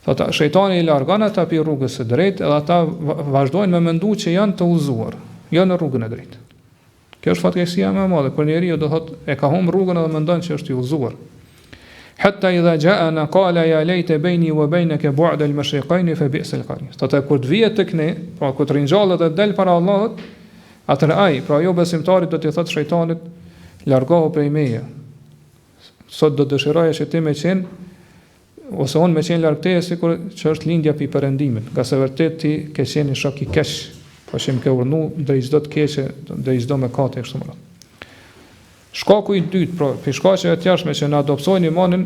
Thotë shejtani i largon ata për rrugës së drejtë, edhe ata vazhdojnë me mendu që janë të udhëzuar, janë në rrugën e drejtë. Kjo është fatkeqësia më e madhe, kur njeriu do thotë e ka humb rrugën edhe mendon që është i udhëzuar. Hatta idha ja'ana qala ya layta bayni wa baynaka bu'da al-mashriqayn fa bi'sa al-qarin. Thotë kur të vihet tek ne, pra kur të ringjallet dhe del para Allahut, atëherë ai, pra jo besimtarit do t'i thotë shejtanit, largohu prej meje. Sot do dëshiroja që ti me qenë ose unë me qenë larg teje sikur që është lindja pi perëndimit, nga se vërtet ti ke qenë një shok i keq. Po që më ke urnu drejt çdo të keqe, drejt çdo mëkati kështu më radh. Shkaku i dytë, pra, për shkaqeve të jashtme që na dobësojnë imanin,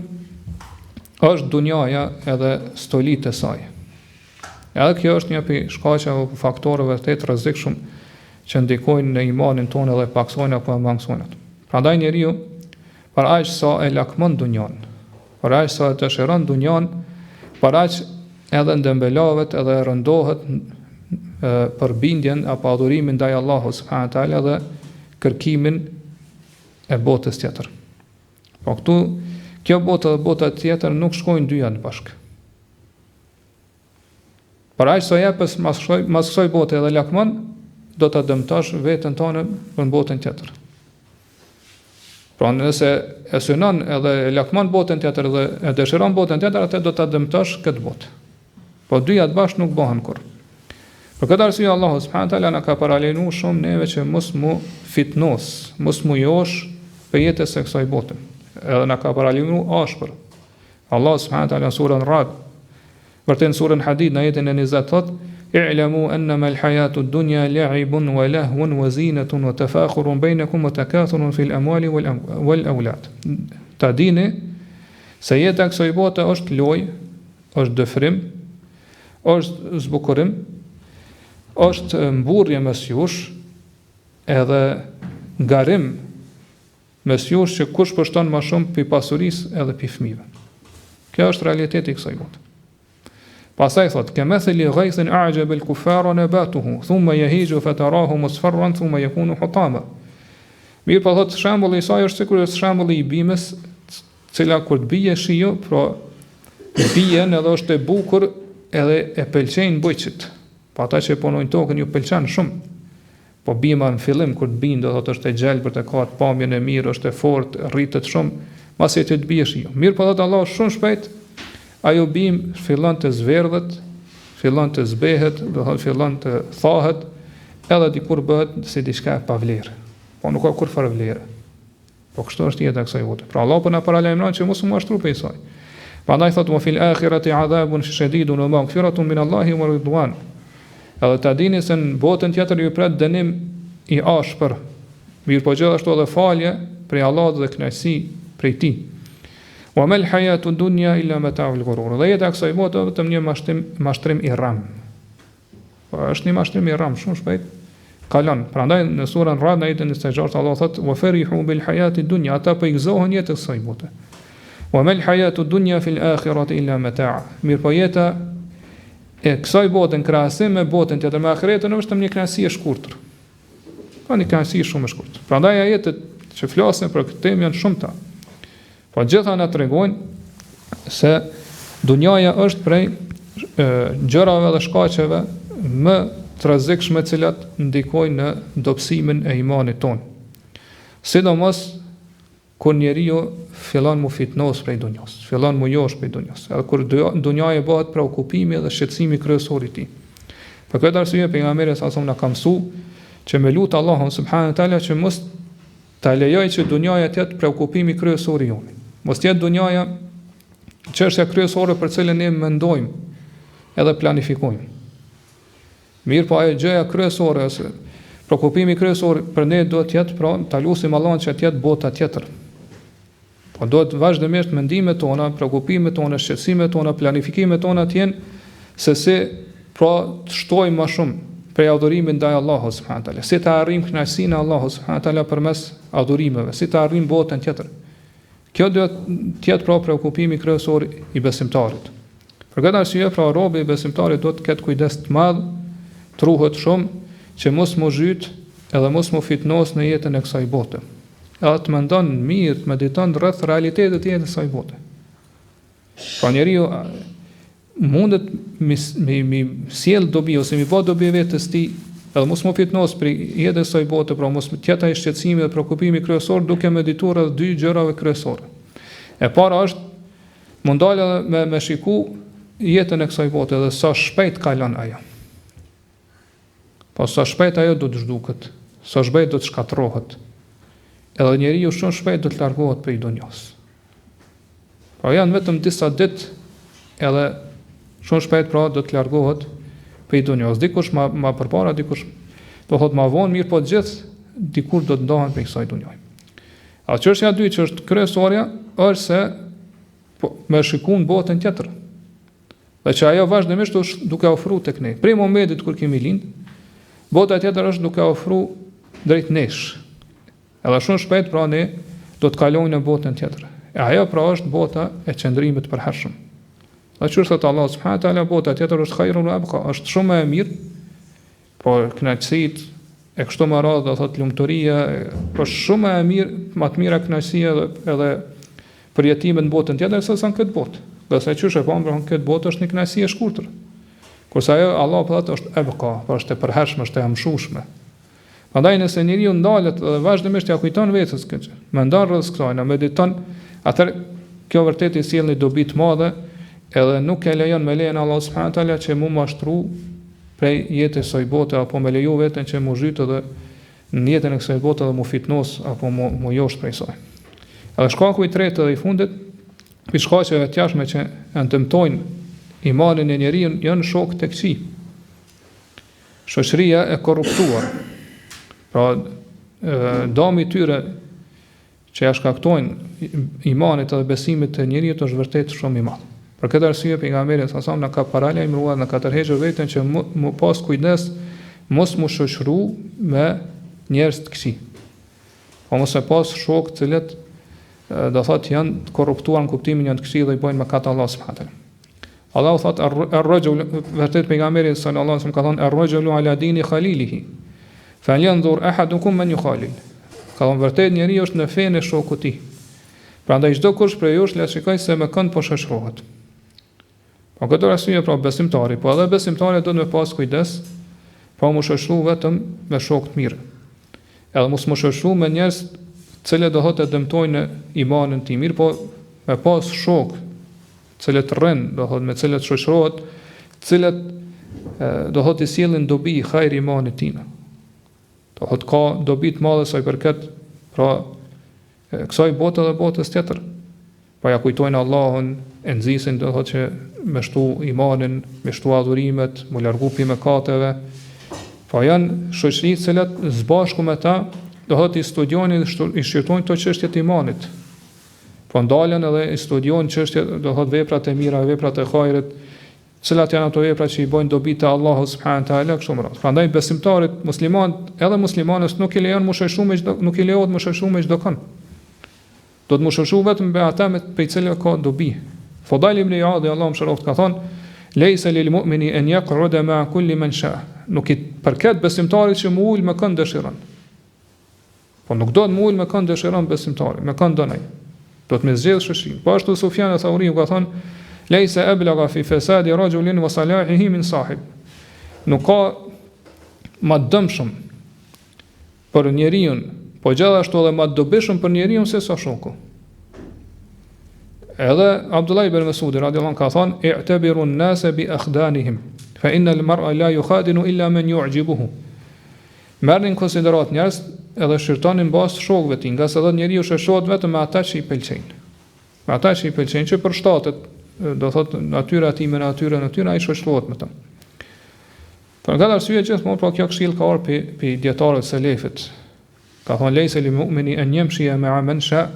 është dunjaja edhe stolitë e saj. Edhe kjo është një për shkaqeve apo faktorëve të rrezikshëm që ndikojnë në imanin tonë edhe paksojnë apo e mangësojnë atë. Prandaj njeriu, për aq sa e lakmon dunjan, për aq sa e dëshiron dunjan, për aq edhe ndembelavet edhe rëndohet për bindjen apo adhurimin ndaj Allahut subhanahu taala dhe kërkimin e botës tjetër. Po këtu kjo botë dhe bota tjetër nuk shkojnë dyja në bashkë. Por aq sa jepës mas kësaj bote edhe lakmon, do ta dëmtosh veten tonë në botën tjetër. Pra nëse e synon edhe e lakmon botën tjetër dhe e dëshiron botën tjetër, atë do ta dëmtosh këtë botë. Po dyja të bashkë nuk bëhen kurrë. Për këtë arsye Allahu subhanahu wa taala na ka paralajmëruar shumë neve që mos mu fitnos, mos mu josh për jetës së kësaj bote. Edhe na ka paralajmëruar ashpër. Allah subhanahu wa taala në surën Rad, vërtet në surën Hadid në jetën e 20 thot: "I'lamu annama al-hayatu ad-dunya la'ibun wa lahwun wa zinatun wa tafakhurun bainakum wa takathurun fil amwali wal awlad." Ta dini se jeta e kësaj bote është lojë, është dëfrim, është zbukurim, është mburrje mes jush, edhe garim mes jush që kush përshton më shumë pi pasurisë edhe pi fëmijëve. Kjo është realiteti i kësaj bote. Pastaj thot: "Kamathali ghaythin a'jaba al-kuffara nabatuhu, thumma yahiju fatarahu musfarran thumma yakunu hutama." Mirë po thot shembulli i saj është sigurisht shembulli i bimës, cila kur të bie shiu, pra bien edhe është e bukur edhe e pëlqejnë bujqit. Po ata që punojnë tokën ju pëlqen shumë. Po bima në fillim kur të bin do thotë është e gjelbërt, e ka pamjen e mirë, është e fortë, rritet shumë, pasi të bie shiu. Mirë po thot Allah shumë shpejt ajo bim fillon të zverdhet, fillon të zbehet, do thotë fillon të thahet, edhe dikur bëhet si diçka pa vlerë. Po nuk ka kurrë vlerë. Po kështu është jeta e kësaj bote. Pra Allah po na paralajmëron që mos u mashtru pe saj. Prandaj thotë: "Wa fil akhirati adhabun shadidun wa maghfiratun min Allahi wa ridwan." Edhe ta dini se në botën tjetër ju pret dënim i ashpër. Mirë po gjithashtu edhe falje prej Allahut dhe kënaqësi prej Tij. Wa mal hayatu dunya illa mata'ul ghurur. Dhe jeta e kësaj bote vetëm një mashtrim i rram. Po është një mashtrim i rram shumë shpejt kalon. Prandaj në surën Rad në jetën e 26 Allah thotë: "Wa farihu bil hayati dunya", ata po i gëzohen jetës së kësaj bote. "Wa mal hayatu dunya fil akhirati illa mata'." Mirë po jeta e kësaj bote në krahasim me botën tjetër me ahiretën është një kënaqësi e shkurtër. Po një kënaqësi shumë e shkurtër. Prandaj ajetet që flasin për këtë temë janë shumëta. Po gjitha na tregojnë se dunjaja është prej gjërave dhe shkaqeve më të rrezikshme të cilat ndikojnë në dobësimin e imanit ton. Sidomos kur njeriu fillon mu fitnos prej dunjas, fillon mu josh prej dunjas, edhe kur dunjaja bëhet preokupimi dhe shqetësimi kryesor i tij. Për këtë arsye pejgamberi sa na ka mësuar që me lut Allahun subhanahu wa taala që mos ta lejoj që dunjaja të jetë preokupimi kryesor i jonë. Mos të jetë dunjaja çështja kryesore për cilën ne mendojmë edhe planifikojmë. Mirë po ajo gjëja kryesore ose preokupimi kryesor për ne do të jetë pra ta lutim Allahun që të jetë bota tjetër. Po do të vazhdimisht mendimet tona, preokupimet tona, shqetësimet tona, planifikimet tona të jenë se si pra të shtojmë më shumë për adhurimin ndaj Allahut subhanahu wa taala. Si të arrijmë kënaqësinë e Allahut subhanahu wa taala përmes adhurimeve, si të arrijmë botën tjetër. Kjo do të jetë pra preokupimi kryesor i besimtarit. Për këtë arsye pra robi i besimtarit do të ketë kujdes të madh, të ruhet shumë që mos mu zhyt edhe mos mu fitnos në jetën e kësaj bote. Edhe të mendon mirë, të mediton rreth realitetit të jetës së kësaj bote. Pra njeriu mundet mi sjell dobi ose mi bë dobi vetes tij, edhe mos mu fitnos për jetën e kësaj bote, pra mos tjeta i shqetësimi dhe preokupimi kryesor duke medituar edhe dy gjërave kryesore. E para është mundale me shiku jetën e kësaj bote dhe sa shpejt kalon ajo. Po sa shpejt ajo do të zhduket, sa shpejt do të shkatërrohet. Edhe njeriu shumë shpejt do të largohet prej dunjas. Po janë vetëm disa ditë edhe shumë shpejt pra do të largohet prej dunjas. Dikush ma përpara, dikush do thotë ma vonë, mirë po të gjithë dikur do të ndahen prej kësaj dunjaj. A çështja e dytë që është kryesorja është se po me shikun botën tjetër. Dhe që ajo vazhdimisht është duke ofruar tek ne. Prej momentit kur kemi lind, bota tjetër është duke ofruar drejt nesh. Edhe shumë shpejt pra ne do të kalojmë në botën tjetër. E ajo pra është bota e qëndrimit të përhershëm. Dhe që është Allah subhanahu wa taala, bota tjetër është khairun wa abqa, është shumë e mirë, por kënaqësitë e kështu me radhë do thotë lumturia, po shumë e mirë, më të mira kënaqësia edhe përjetimet në botën tjetër se sa në këtë botë. Dhe sa çështë e pamë në këtë botë është një kënaqësi e shkurtër. Kurse ajo Allah po thotë është abqa, po është e përhershme, është e amshueshme. Prandaj nëse njeriu ndalet dhe vazhdimisht ja kujton vetes këtë, mendon rreth kësaj, mediton, atëherë kjo vërtet i sjell një dobi të madhe edhe nuk e lejon me lejen Allah subhanahu wa taala që mu mashtru prej jetës së bote, apo me leju veten që mu zhyt edhe në jetën e kësaj bote dhe mu fitnos apo mu josh prej saj. Edhe shkaku i tretë dhe i fundit, për shkaqeve të jashtme që e dëmtojnë imanin e njeriu, janë shok të këqij. Shoqëria e korruptuar. Pra, dami i tyre që ja shkaktojnë imanit dhe besimit të njeriu është vërtet shumë i madh. Për këtë arsye pejgamberi sa sa na ka paralajmëruar, na ka tërhequr veten që mu pas kujdes, mos mu shoqëru me njerëz të këqij. Po mos e pas shok të cilët do thotë janë të korruptuar në kuptimin janë të këqij dhe i bojnë mëkat Allah subhanahu wa taala. Allahu thot ar-rajul, vërtet pejgamberi sallallahu alaihi wasallam ka thënë ar-rajulu ala dini khalilihi. Falyanzur ahadukum man yukhalil. Ka thënë vërtet njeriu është në fenë e shokut të tij. Prandaj çdo kush prej jush le të shikoj se me kënd po shoqërohet. Po këtë arsye pra besimtari, po edhe besimtari do të me pas kujdes, po mu shoqëru vetëm me shok të mirë. Edhe mos mu shoqëru me njerëz të cilët do të dëmtojnë imanin tim, mirë, po me pas shok të cilët rrin, do thotë me cilët shoqërohet, të cilët do thotë i sjellin dobi i hajri imanit tim. Do thotë ka dobi të mëdha sa i përket pra kësaj bote dhe botës tjetër. Pa ja kujtojnë Allahun, e nxisin do thotë që me shtu imanin, me shtu adhurimet, me largu pi mëkateve. Pa janë shoqëri të cilat zbashku me ta do thotë i studiojnë i shqyrtojnë këto çështje të imanit. Po ndalen edhe i studiojnë çështje do thotë veprat e mira, veprat e hajrit, cilat janë ato vepra që i bojnë dobi te Allahu subhanahu wa taala kështu më radh. Prandaj besimtarit, muslimanët, edhe muslimanës nuk i lejon më shoqëru me nuk i lejohet më shoqëru me çdo kënd. Do të më shoqëru vetëm me ata me për cilëve ka dobi. Fodal ibn Iyad Allahu mëshiroft ka thonë: "Laysa lil mu'mini an yaq'uda ma'a kulli man sha'a." Nuk i përket besimtarit që mu ul me kënd dëshiron. Po nuk do të mu ul me kënd dëshiron besimtari, me kënd donaj. Do të më zgjedh shoqërinë. Po ashtu Sufjan al-Thauri ka thonë: "Laysa ablagha fi fasadi rajulin wa salahihi min sahib." Nuk ka më dëmshëm për njeriu, po gjithashtu edhe më dobishëm për njeriu se sa shoku. Edhe Abdullah ibn Mas'ud radhiyallahu anhu ka thonë: "I'tabiru an-nasa bi akhdanihim, fa inna al-mar'a la yukhadinu illa man yu'jibuhu." Merrni në konsiderat njerëz edhe shqyrtonin bazë shokëve të tij, nga se edhe njeriu shoqërohet vetëm me ata që i pëlqejnë. Me ata që i pëlqejnë, që për shtatet, do thotë natyra e tij me natyrën ai shoqërohet me ta. Për këtë arsye gjithmonë pra kjo këshill ka ardhur pe dietarëve selefit. Ka thonë lejse li mu'mini an yamshi ma'a man sha,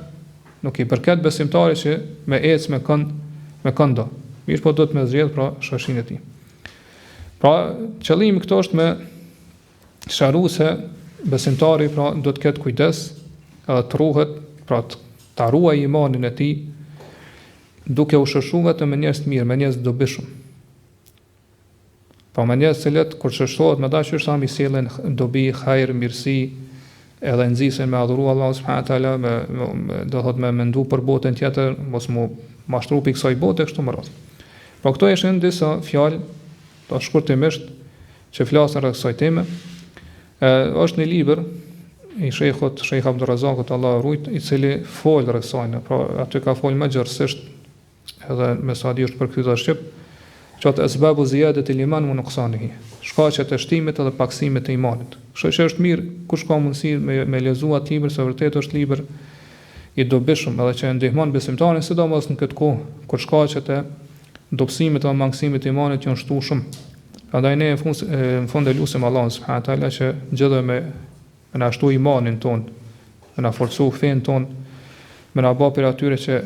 nuk i përket besimtarit që me ecë me këndo. Mirë po do të me zgjedh pra shoqërinë e tij. Pra qëllimi këto është me sharu se besimtari pra do të ketë kujdes edhe të ruhet, pra të ruaj imanin e tij, duke u shoqëruar vetëm me njerëz të mirë, me njerëz të dobishëm. Pa me njerëz cilët kur shoqërohet me ata që është i sjellin dobi, hajër, mirësi, edhe nxisen me adhuru Allah subhanahu wa taala, do thotë me mendu për botën tjetër, mos mu mashtru pikë kësaj bote kështu më radh. Po këto ishin disa fjalë, do shkurtimisht, që flasin rreth kësaj teme. Është një libër i shejkhut Sheikh Abdulrazakut Allahu rujt, i cili fol rreth kësaj, pra aty ka fol më gjërësisht, edhe me sa di është përkthyer në shqip, çat asbabu ziyadat al-iman wa nuqsanihi, shkaqet e shtimit edhe paksimit të imanit. Kështu që është mirë kush ka mundësi me lexuar atë libër, se vërtet është libër i dobishëm edhe që ndihmon besimtarin, sidomos në këtë kohë kur shkaqet e dobësimit dhe mangësimit të imanit janë shtu shumë. Prandaj ne në fund e lutim Allahun subhanahu wa taala që gjithë me na shtu imanin ton, me na forcu fen ton, me na bë për atyre që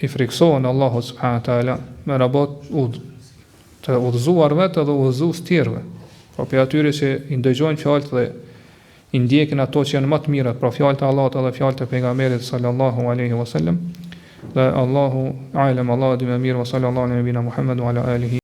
i friksohen Allahu subhanahu wa taala, me na bë të udhëzuar vetë dhe udhëzues tjerëve. Po për atyre që i ndëgjojnë fjalët dhe i ndjekin ato që janë më të mira, pra fjalët e Allahut dhe fjalët e pejgamberit sallallahu alaihi wasallam. Dhe Allahu a'lam, Allahu di më mirë, wa sallallahu alaihi wa sallam Muhammad wa ala alihi